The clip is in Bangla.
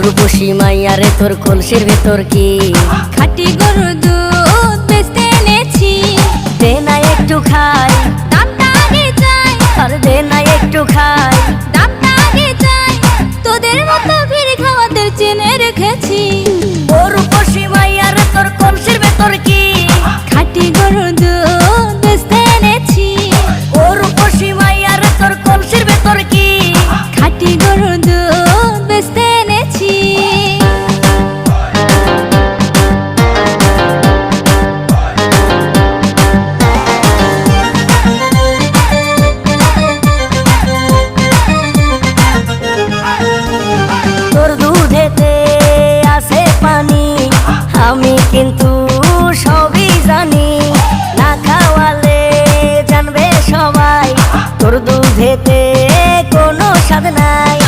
রূপসী মাইয়ারে তোর কলসির ভেতর কি খাঁটি গরুর দুধ বেচতে এনেছি। দে না একটু খাই, দামটা আগে চাই, আর দে না একটু খাই। দামটা আগে চাই, তোদের মতো ভিড় খাওয়াদের চেনে রেখেছি। ও রূপসী মাইয়ারে তোর কলসির ভেতর কি খাঁটি গরুর দুধ বেচতে এনেছি। ও রূপসী মাইয়ারে তোর কলসির ভেতর কি খাঁটি গরুর দুধ বেচতে এনেছি। তোর দুধেতে আছে পানি, আমি কিন্তু সবই জানি। না খাওয়ালে জানবে সবাই তোর দুধেতে কোনো স্বাদ নাই।